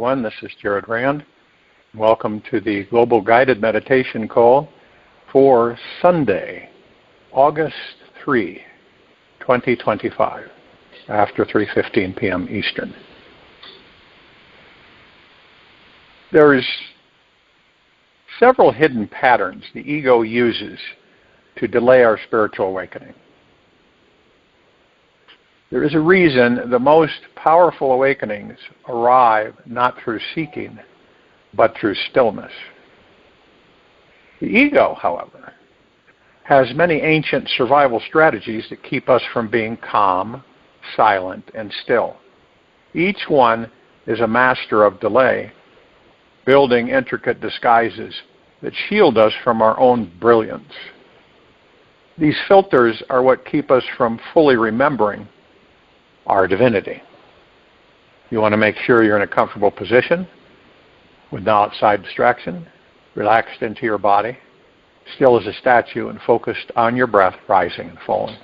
everyone. This is Jared Rand. Welcome to the Global Guided Meditation Call for Sunday, August 3, 2025, after 3:15 p.m. Eastern. There's several hidden patterns the ego uses to delay our spiritual awakening. There is a reason the most powerful awakenings arrive not through seeking, but through stillness. The ego, however, has many ancient survival strategies that keep us from being calm, silent, and still. Each one is a master of delay, building intricate disguises that shield us from our own brilliance. These filters are what keep us from fully remembering our divinity. You want to make sure you're in a comfortable position with no outside distraction, relaxed into your body, still as a statue and focused on your breath rising and falling.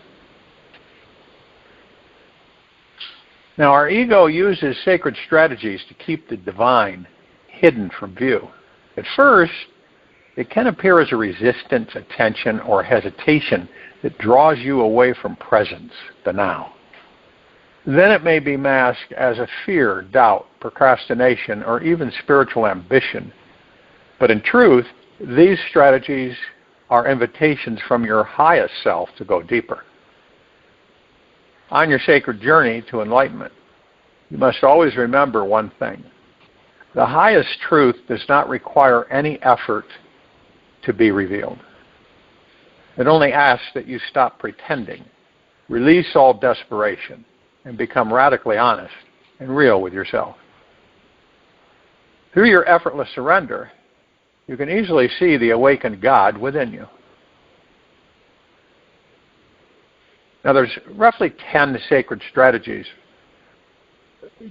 Now, our ego uses sacred strategies to keep the divine hidden from view. At first, it can appear as a resistance, attention, or hesitation that draws you away from presence, the now. Then it may be masked as a fear, doubt, procrastination, or even spiritual ambition. But in truth, these strategies are invitations from your highest self to go deeper. On your sacred journey to enlightenment, you must always remember one thing. The highest truth does not require any effort to be revealed. It only asks that you stop pretending, release all desperation, and become radically honest and real with yourself. Through your effortless surrender, you can easily see the awakened God within you. Now, there's roughly 10 sacred strategies,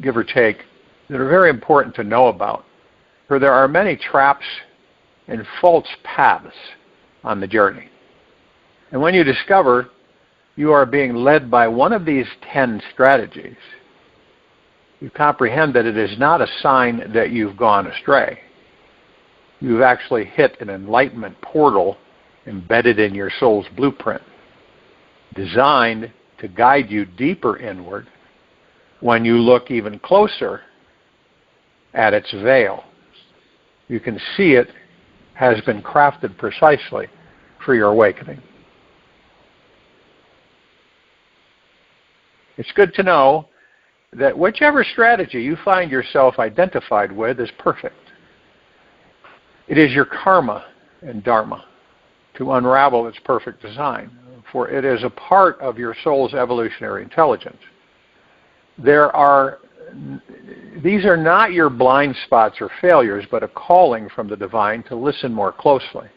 give or take, that are very important to know about, for there are many traps and false paths on the journey. And when you discover you are being led by one of these 10 strategies, you comprehend that it is not a sign that you've gone astray. You've actually hit an enlightenment portal embedded in your soul's blueprint, designed to guide you deeper inward when you look even closer at its veil. You can see it has been crafted precisely for your awakening. It's good to know that whichever strategy you find yourself identified with is perfect. It is your karma and dharma to unravel its perfect design, for it is a part of your soul's evolutionary intelligence. These are not your blind spots or failures, but a calling from the divine to listen more closely.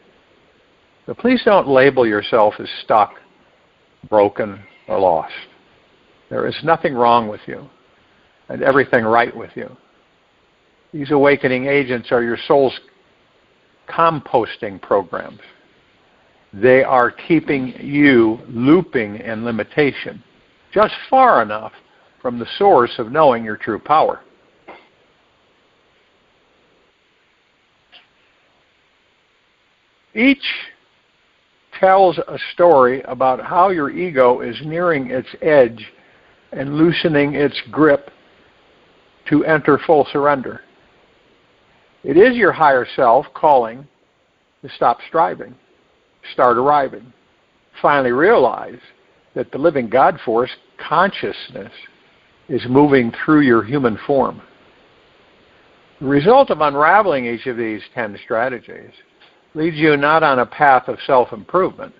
But please don't label yourself as stuck, broken, or lost. There is nothing wrong with you and everything right with you. These awakening agents are your soul's composting programs. They are keeping you looping in limitation, just far enough from the source of knowing your true power. Each tells a story about how your ego is nearing its edge and loosening its grip to enter full surrender. It is your higher self calling to stop striving, start arriving, finally realize that the living God force, consciousness, is moving through your human form. The result of unraveling each of these 10 strategies leads you not on a path of self-improvement,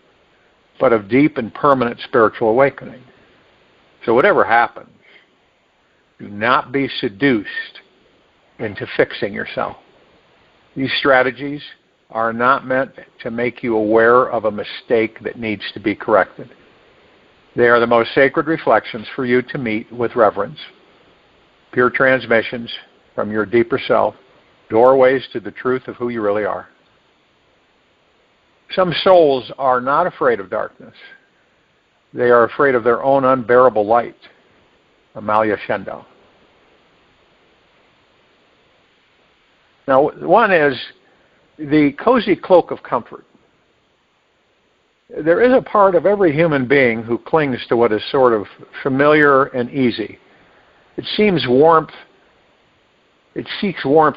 but of deep and permanent spiritual awakening. So whatever happens, do not be seduced into fixing yourself. These strategies are not meant to make you aware of a mistake that needs to be corrected. They are the most sacred reflections for you to meet with reverence, pure transmissions from your deeper self, doorways to the truth of who you really are. Some souls are not afraid of darkness. They are afraid of their own unbearable light. Amalia Shendo. Now, one is the cozy cloak of comfort. There is a part of every human being who clings to what is sort of familiar and easy. It seeks warmth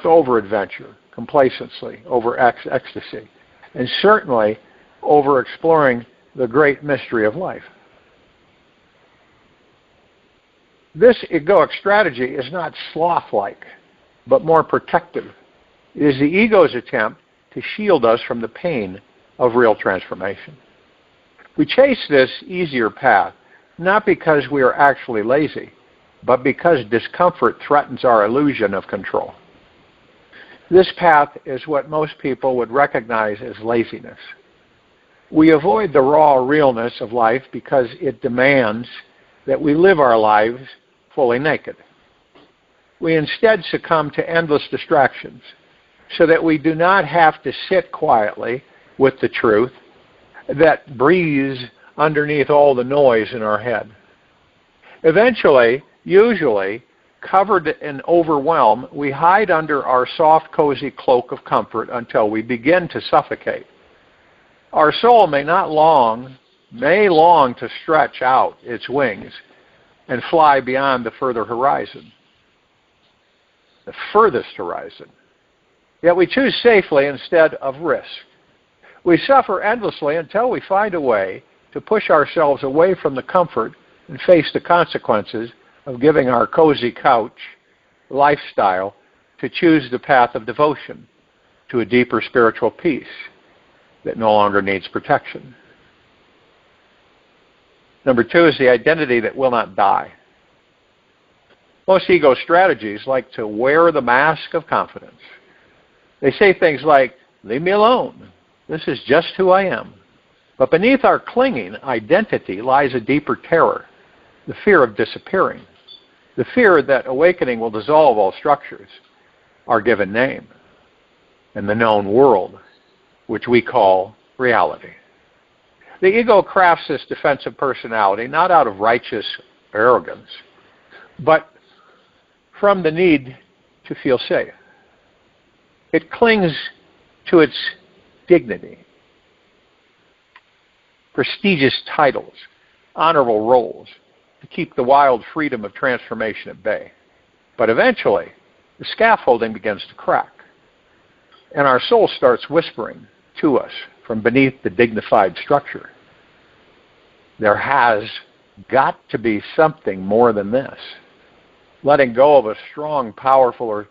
over adventure, complacency, over ecstasy, and certainly over exploring the great mystery of life. This egoic strategy is not sloth-like, but more protective. It is the ego's attempt to shield us from the pain of real transformation. We chase this easier path, not because we are actually lazy, but because discomfort threatens our illusion of control. This path is what most people would recognize as laziness. We avoid the raw realness of life because it demands that we live our lives fully naked. We instead succumb to endless distractions so that we do not have to sit quietly with the truth that breathes underneath all the noise in our head. Eventually, usually, covered in overwhelm, we hide under our soft, cozy cloak of comfort until we begin to suffocate. Our soul may long to stretch out its wings and fly beyond the further horizon, the furthest horizon. Yet we choose safely instead of risk. We suffer endlessly until we find a way to push ourselves away from the comfort and face the consequences of giving our cozy couch lifestyle to choose the path of devotion to a deeper spiritual peace that no longer needs protection. Number two is the identity that will not die. Most ego strategies like to wear the mask of confidence. They say things like, "Leave me alone. This is just who I am." But beneath our clinging identity lies a deeper terror, the fear of disappearing, the fear that awakening will dissolve all structures, our given name, and the known world, which we call reality. The ego crafts this defensive personality not out of righteous arrogance, but from the need to feel safe. It clings to its dignity, prestigious titles, honorable roles, to keep the wild freedom of transformation at bay. But eventually, the scaffolding begins to crack, and our soul starts whispering to us from beneath the dignified structure. There has got to be something more than this. Letting go of a strong, powerful, or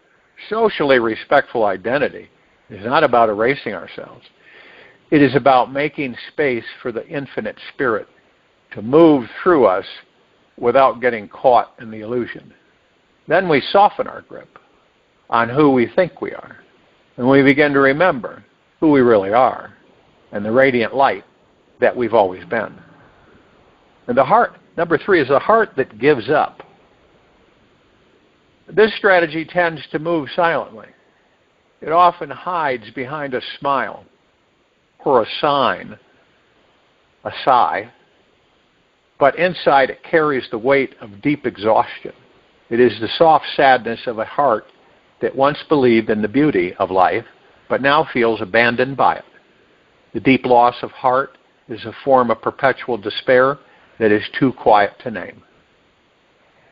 socially respectful identity is not about erasing ourselves. It is about making space for the infinite spirit to move through us without getting caught in the illusion. Then we soften our grip on who we think we are, and we begin to remember who we really are and the radiant light that we've always been. And the heart, number three, is a heart that gives up. This strategy tends to move silently. It often hides behind a smile or a sign, a sigh, but inside it carries the weight of deep exhaustion. It is the soft sadness of a heart that once believed in the beauty of life, but now feels abandoned by it. The deep loss of heart is a form of perpetual despair that is too quiet to name.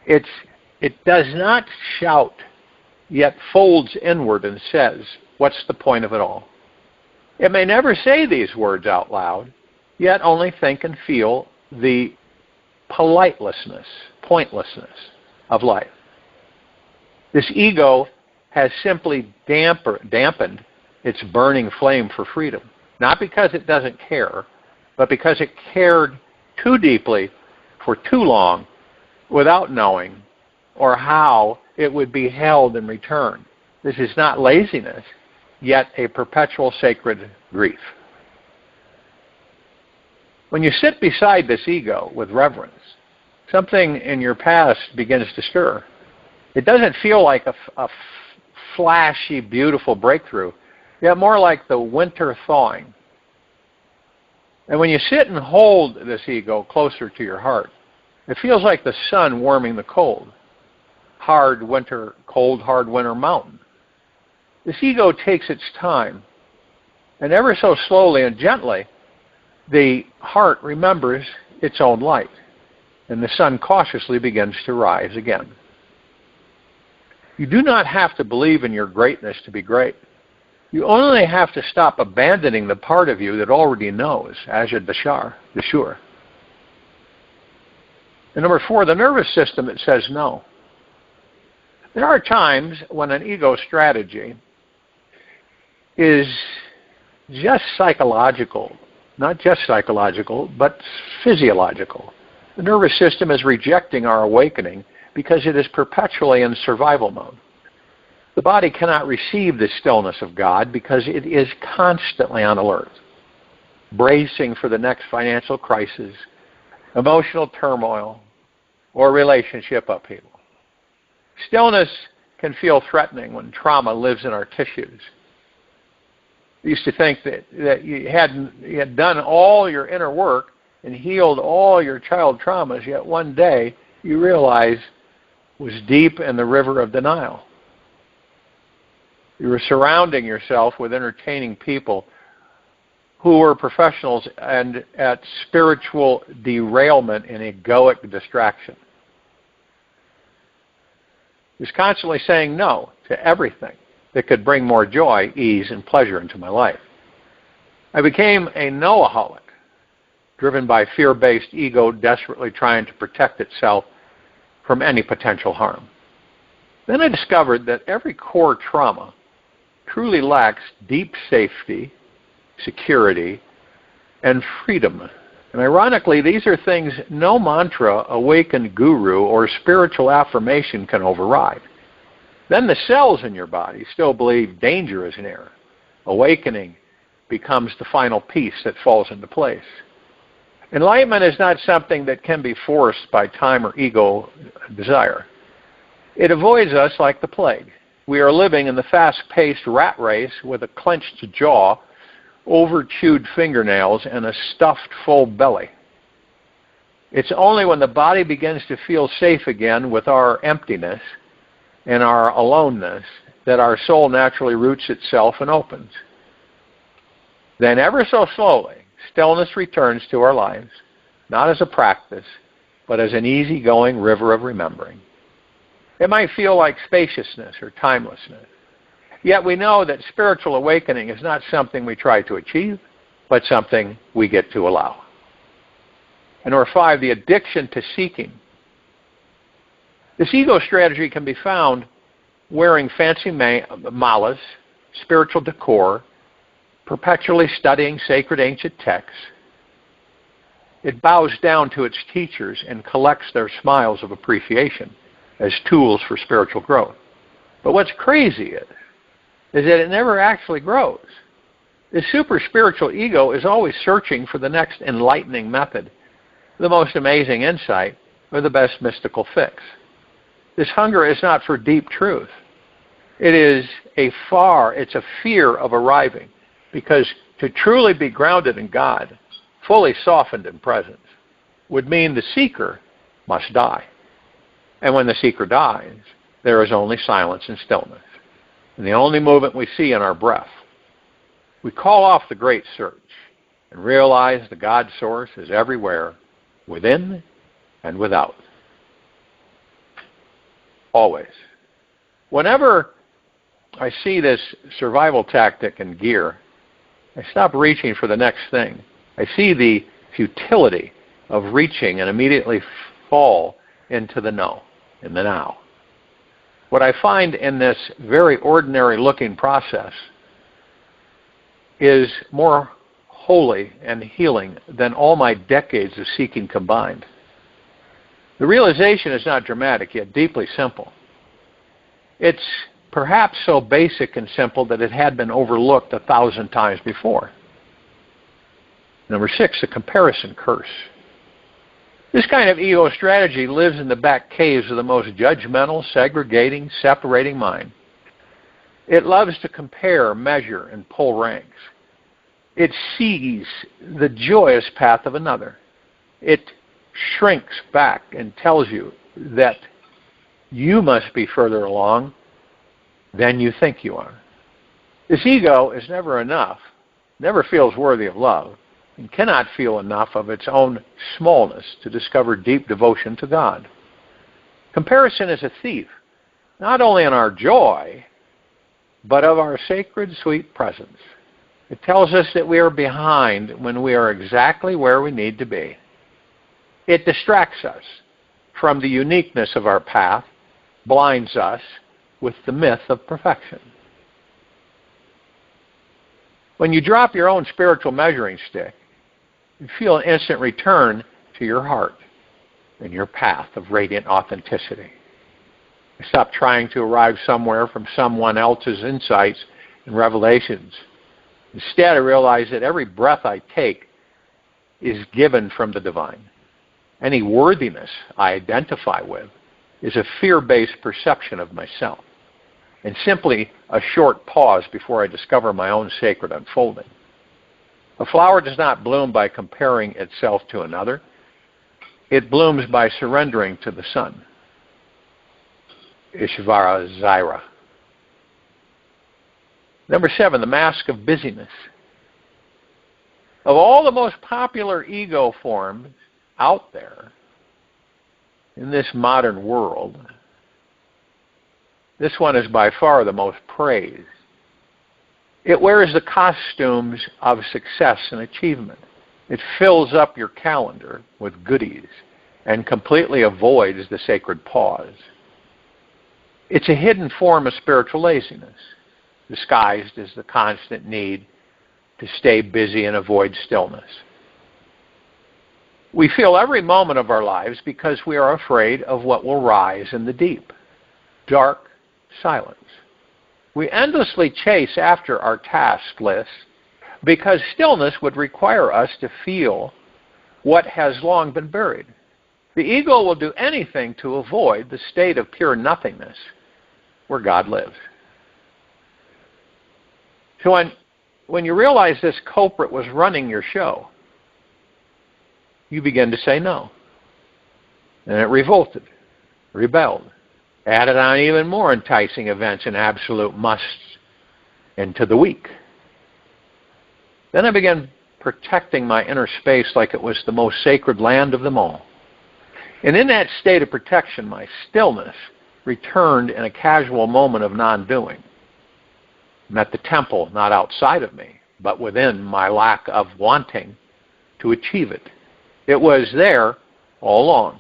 It does not shout, yet folds inward and says, "What's the point of it all?" It may never say these words out loud, yet only think and feel the pointlessness of life. This ego has simply dampened its burning flame for freedom, not because it doesn't care, but because it cared too deeply for too long without knowing or how it would be held in return. This is not laziness, yet a perpetual sacred grief. When you sit beside this ego with reverence, something in your past begins to stir. It doesn't feel like a flashy, beautiful breakthrough, yet more like the winter thawing. And when you sit and hold this ego closer to your heart, it feels like the sun warming the cold, hard winter mountain. This ego takes its time, and ever so slowly and gently, the heart remembers its own light, and the sun cautiously begins to rise again. You do not have to believe in your greatness to be great. You only have to stop abandoning the part of you that already knows, Ajah Dashur. And number 4, the nervous system that says no. There are times when an ego strategy is just psychological, not just psychological, but physiological. The nervous system is rejecting our awakening because it is perpetually in survival mode. The body cannot receive the stillness of God because it is constantly on alert, bracing for the next financial crisis, emotional turmoil, or relationship upheaval. Stillness can feel threatening when trauma lives in our tissues. You used to think that you had done all your inner work and healed all your child traumas, yet one day you realize was deep in the river of denial. You were surrounding yourself with entertaining people who were professionals and at spiritual derailment and egoic distraction. He was constantly saying no to everything that could bring more joy, ease, and pleasure into my life. I became a no-aholic, driven by fear-based ego desperately trying to protect itself from any potential harm. Then I discovered that every core trauma truly lacks deep safety, security, and freedom. And ironically, these are things no mantra, awakened guru, or spiritual affirmation can override. Then the cells in your body still believe danger is near. Awakening becomes the final piece that falls into place. Enlightenment is not something that can be forced by time or ego desire. It avoids us like the plague. We are living in the fast-paced rat race with a clenched jaw, over-chewed fingernails, and a stuffed full belly. It's only when the body begins to feel safe again with our emptiness and our aloneness that our soul naturally roots itself and opens. Then ever so slowly, stillness returns to our lives, not as a practice, but as an easygoing river of remembering. It might feel like spaciousness or timelessness. Yet we know that spiritual awakening is not something we try to achieve, but something we get to allow. And number 5, the addiction to seeking. This ego strategy can be found wearing fancy malas, spiritual decor, perpetually studying sacred ancient texts. It bows down to its teachers and collects their smiles of appreciation as tools for spiritual growth. But what's crazy is that it never actually grows. The super spiritual ego is always searching for the next enlightening method, the most amazing insight, or the best mystical fix. This hunger is not for deep truth. It's a fear of arriving, because to truly be grounded in God, fully softened in presence, would mean the seeker must die. And when the seeker dies, there is only silence and stillness, and the only movement we see in our breath. We call off the great search and realize the God source is everywhere, within and without. Always. Whenever I see this survival tactic in gear, I stop reaching for the next thing. I see the futility of reaching and immediately fall into the no, in the now. What I find in this very ordinary looking process is more holy and healing than all my decades of seeking combined. The realization is not dramatic, yet deeply simple. It's perhaps so basic and simple that it had been overlooked 1,000 times before. Number 6, the comparison curse. This kind of ego strategy lives in the back caves of the most judgmental, segregating, separating mind. It loves to compare, measure, and pull ranks. It sees the joyous path of another. It shrinks back and tells you that you must be further along than you think you are. This ego is never enough, never feels worthy of love, and cannot feel enough of its own smallness to discover deep devotion to God. Comparison is a thief, not only in our joy, but of our sacred, sweet presence. It tells us that we are behind when we are exactly where we need to be. It distracts us from the uniqueness of our path, blinds us with the myth of perfection. When you drop your own spiritual measuring stick, you feel an instant return to your heart and your path of radiant authenticity. You stop trying to arrive somewhere from someone else's insights and revelations. Instead, I realize that every breath I take is given from the divine. Any worthiness I identify with is a fear-based perception of myself, and simply a short pause before I discover my own sacred unfolding. A flower does not bloom by comparing itself to another. It blooms by surrendering to the sun. Ishvara Zaira. Number 7, the mask of busyness. Of all the most popular ego forms out there in this modern world, this one is by far the most praised. It wears the costumes of success and achievement. It fills up your calendar with goodies and completely avoids the sacred pause. It's a hidden form of spiritual laziness, disguised as the constant need to stay busy and avoid stillness. We feel every moment of our lives because we are afraid of what will rise in the deep, dark silence. We endlessly chase after our task list because stillness would require us to feel what has long been buried. The ego will do anything to avoid the state of pure nothingness where God lives. So when you realize this culprit was running your show, you begin to say no. And it revolted, rebelled, added on even more enticing events and absolute musts into the week. Then I began protecting my inner space like it was the most sacred land of them all. And in that state of protection, my stillness returned in a casual moment of non-doing. Met the temple not outside of me, but within my lack of wanting to achieve it. It was there all along,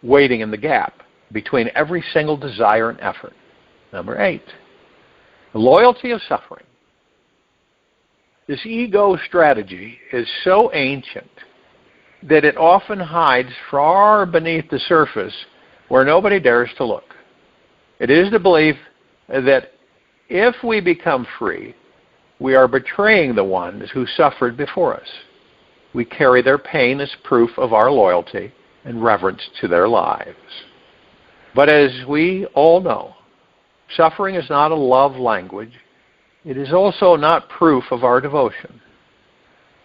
waiting in the gap between every single desire and effort. Number 8, the loyalty of suffering. This ego strategy is so ancient that it often hides far beneath the surface where nobody dares to look. It is the belief that if we become free, we are betraying the ones who suffered before us. We carry their pain as proof of our loyalty and reverence to their lives. But as we all know, suffering is not a love language. It is also not proof of our devotion.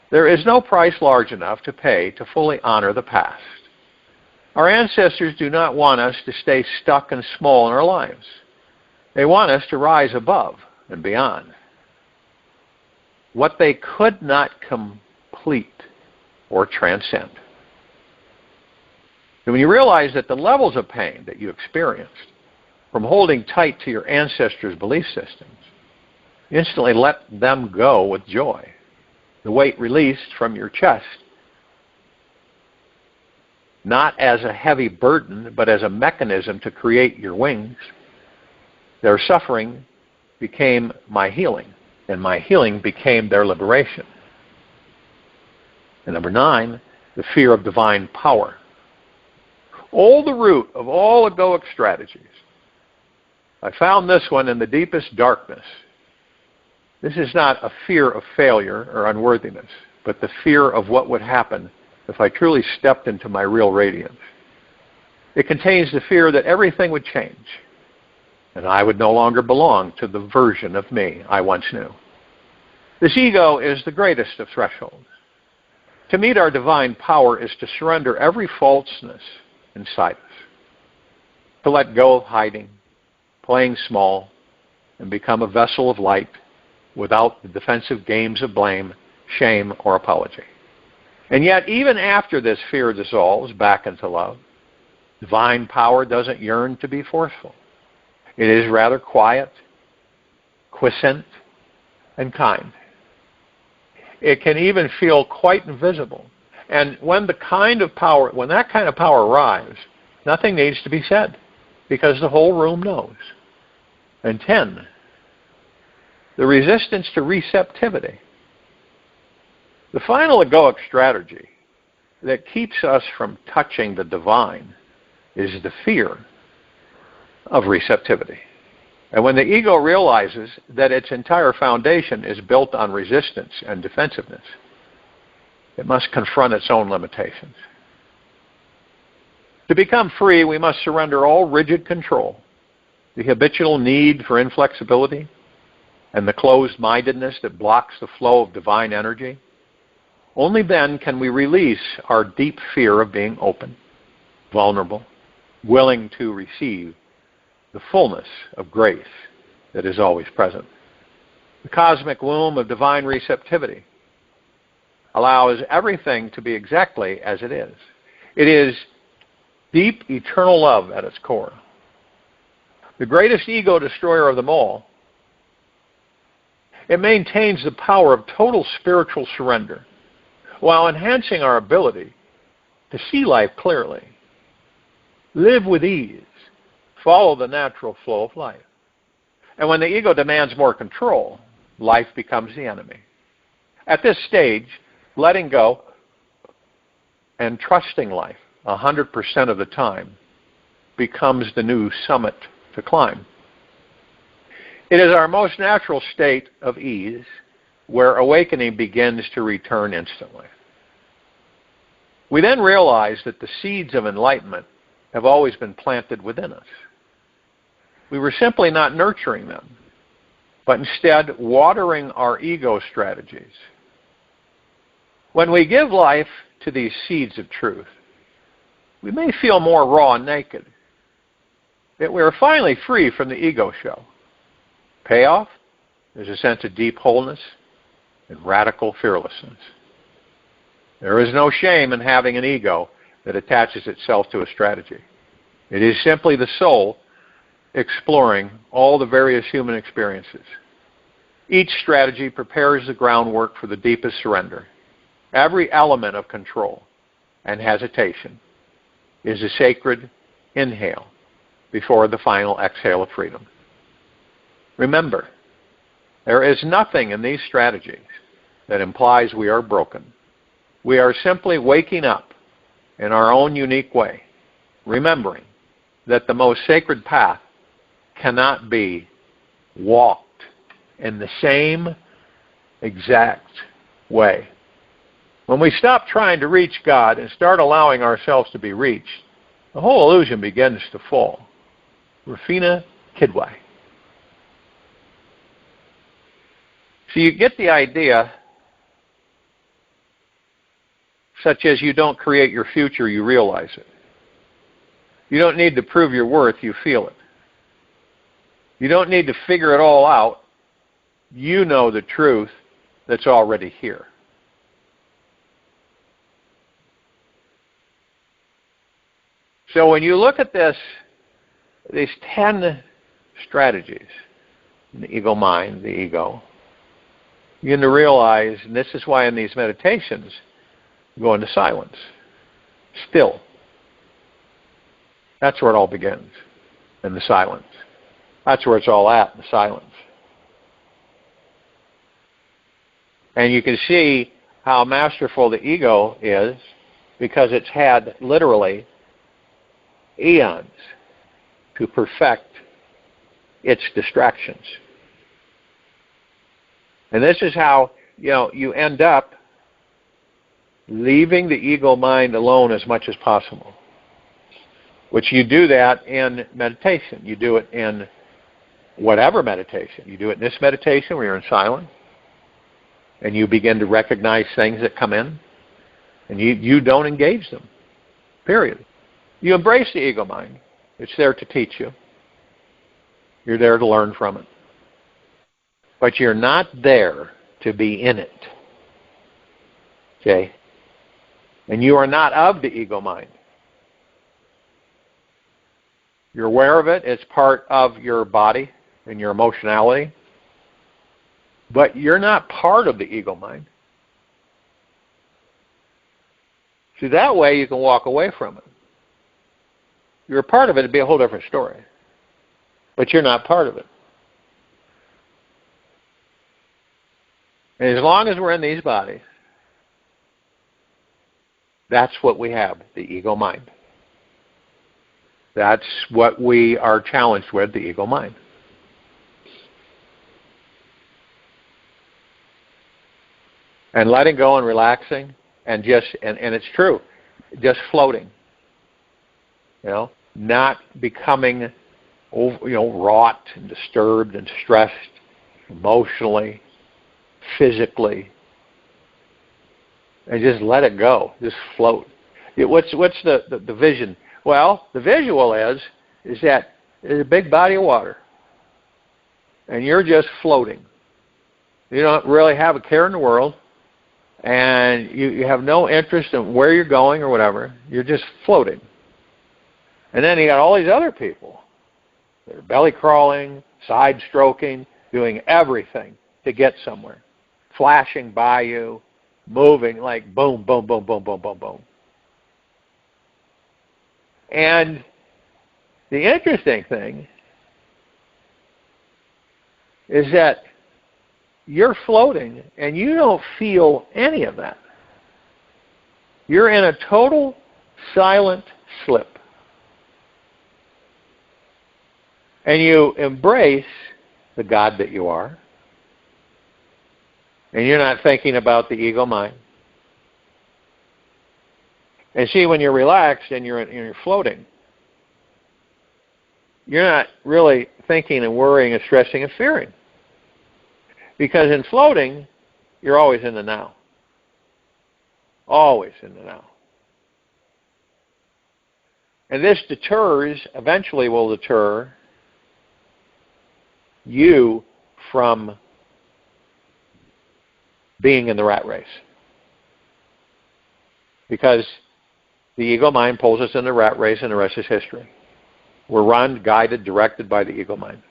There is no price large enough to pay to fully honor the past. Our ancestors do not want us to stay stuck and small in our lives. They want us to rise above and beyond. What they could not complete or transcend. And when you realize that the levels of pain that you experienced from holding tight to your ancestors' belief systems, you instantly let them go with joy. The weight released from your chest, not as a heavy burden, but as a mechanism to create your wings. Their suffering became my healing, and my healing became their liberation. And number 9, the fear of divine power. All the root of all egoic strategies. I found this one in the deepest darkness. This is not a fear of failure or unworthiness, but the fear of what would happen if I truly stepped into my real radiance. It contains the fear that everything would change, and I would no longer belong to the version of me I once knew. This ego is the greatest of thresholds. To meet our divine power is to surrender every falseness inside us, to let go of hiding, playing small, and become a vessel of light without the defensive games of blame, shame, or apology. And yet, even after this fear dissolves back into love, divine power doesn't yearn to be forceful. It is rather quiet, quiescent, and kind. It can even feel quite invisible. And when that kind of power arrives, nothing needs to be said, because the whole room knows. And 10, the resistance to receptivity. The final egoic strategy that keeps us from touching the divine is the fear of receptivity. And when the ego realizes that its entire foundation is built on resistance and defensiveness, it must confront its own limitations. To become free, we must surrender all rigid control, the habitual need for inflexibility, and the closed-mindedness that blocks the flow of divine energy. Only then can we release our deep fear of being open, vulnerable, willing to receive the fullness of grace that is always present. The cosmic womb of divine receptivity allows everything to be exactly as it is. It is deep, eternal love at its core. The greatest ego destroyer of them all, it maintains the power of total spiritual surrender while enhancing our ability to see life clearly, live with ease, follow the natural flow of life. And when the ego demands more control, life becomes the enemy. At this stage, letting go and trusting life 100% of the time becomes the new summit to climb. It is our most natural state of ease where awakening begins to return instantly. We then realize that the seeds of enlightenment have always been planted within us. We were simply not nurturing them, but instead watering our ego strategies. When we give life to these seeds of truth, we may feel more raw and naked, that we are finally free from the ego show. Payoff? There's a sense of deep wholeness and radical fearlessness. There is no shame in having an ego that attaches itself to a strategy. It is simply the soul exploring all the various human experiences. Each strategy prepares the groundwork for the deepest surrender. Every element of control and hesitation is a sacred inhale before the final exhale of freedom. Remember, there is nothing in these strategies that implies we are broken. We are simply waking up in our own unique way, remembering that the most sacred path cannot be walked in the same exact way. When we stop trying to reach God and start allowing ourselves to be reached, the whole illusion begins to fall. Rafina Kidwai. So you get the idea, such as you don't create your future, you realize it. You don't need to prove your worth, you feel it. You don't need to figure it all out. You know the truth that's already here. So when you look at these 10 strategies, the ego mind, the ego, you begin to realize, and this is why in these meditations, go into silence. Still. That's where it all begins, in the silence. That's where it's all at, in the silence. And you can see how masterful the ego is, because it's had literally eons to perfect its distractions. And this is how, you end up leaving the ego mind alone as much as possible. Which you do that in meditation. You do it in whatever meditation. You do it in this meditation where you're in silence, and you begin to recognize things that come in, and you don't engage them. Period. You embrace the ego mind. It's there to teach you. You're there to learn from it. but you're not there to be in it. Okay? And you are not of the ego mind. You're aware of it. It's part of your body and your emotionality. But you're not part of the ego mind. See, that way you can walk away from it. You're a part of it, it'd be a whole different story. But you're not part of it. And as long as we're in these bodies, that's what we have, the ego mind. That's what we are challenged with, the ego mind. And letting go and relaxing and just, and it's true, just floating. You know, not becoming, wrought and disturbed and stressed emotionally, physically. And just let it go. Just float. What's the vision? Well, the visual is that there's a big body of water. And you're just floating. You don't really have a care in the world. And you have no interest in where you're going or whatever. You're just floating. And then you got all these other people. They're belly crawling, side stroking, doing everything to get somewhere. Flashing by you, moving like boom, boom, boom, boom, boom, boom, boom. And the interesting thing is that you're floating and you don't feel any of that. You're in a total silent slip. And you embrace the God that you are. And you're not thinking about the ego mind. And see, when you're relaxed and you're floating, you're not really thinking and worrying and stressing and fearing. Because in floating, you're always in the now. Always in the now. And this eventually will deter you from being in the rat race. Because the ego mind pulls us in the rat race and the rest is history. We're run, guided, directed by the ego mind.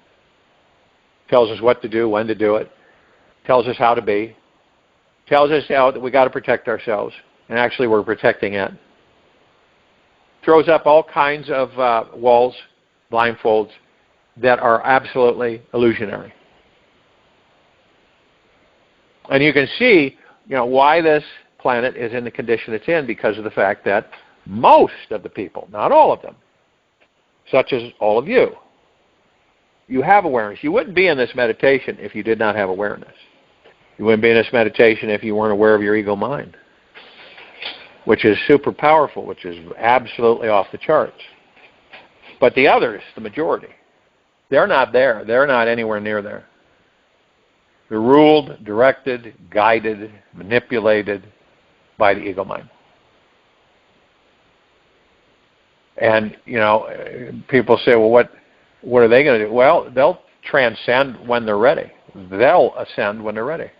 Tells us what to do, when to do it. Tells us how to be. Tells us how that we got to protect ourselves. And actually we're protecting it. Throws up all kinds of walls, blindfolds, that are absolutely illusionary. And you can see, why this planet is in the condition it's in because of the fact that most of the people, not all of them, such as all of you, you have awareness. You wouldn't be in this meditation if you did not have awareness. You wouldn't be in this meditation if you weren't aware of your ego mind, which is super powerful, which is absolutely off the charts. But the others, the majority, they're not there. They're not anywhere near there. They're ruled, directed, guided, manipulated by the ego mind. And, people say, well, what are they going to do? Well, they'll transcend when they're ready. They'll ascend when they're ready.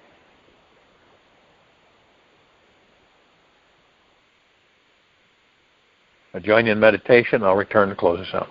I'll join you in meditation. I'll return to close us out.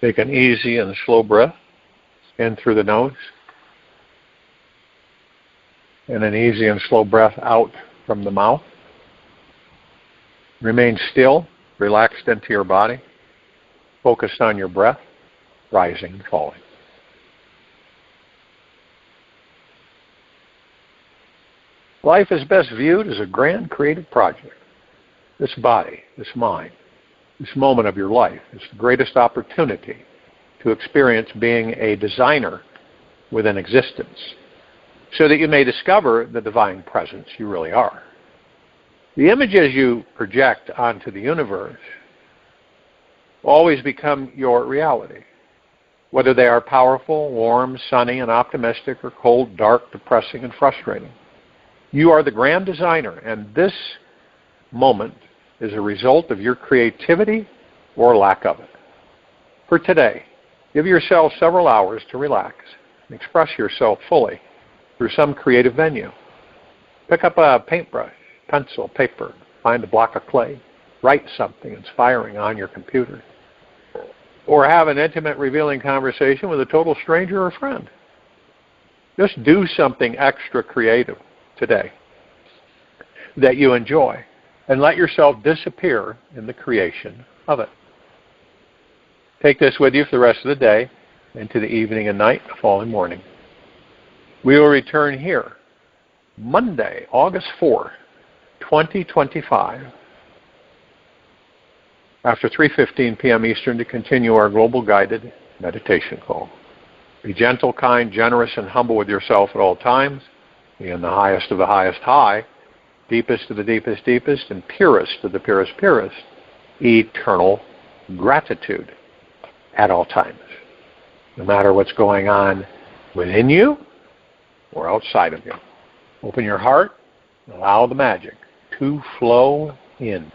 Take an easy and slow breath in through the nose, and an easy and slow breath out from the mouth. Remain still, relaxed into your body, focused on your breath, rising and falling. Life is best viewed as a grand creative project. This body, this mind, this moment of your life is the greatest opportunity to experience being a designer within existence, so that you may discover the divine presence you really are. The images you project onto the universe always become your reality, whether they are powerful, warm, sunny, and optimistic, or cold, dark, depressing, and frustrating. You are the grand designer, and this moment is a result of your creativity or lack of it. For today, give yourself several hours to relax and express yourself fully through some creative venue. Pick up a paintbrush, pencil, paper, find a block of clay, write something inspiring on your computer, or have an intimate, revealing conversation with a total stranger or friend. Just do something extra creative today that you enjoy, and let yourself disappear in the creation of it. Take this with you for the rest of the day, into the evening and night, the following morning. We will return here Monday, August 4, 2025, after 3:15 p.m. Eastern, to continue our global guided meditation call. Be gentle, kind, generous, and humble with yourself at all times. Be in the highest of the highest high, deepest of the deepest deepest, and purest of the purest purest, eternal gratitude at all times, no matter what's going on within you or outside of you. Open your heart and allow the magic to flow in.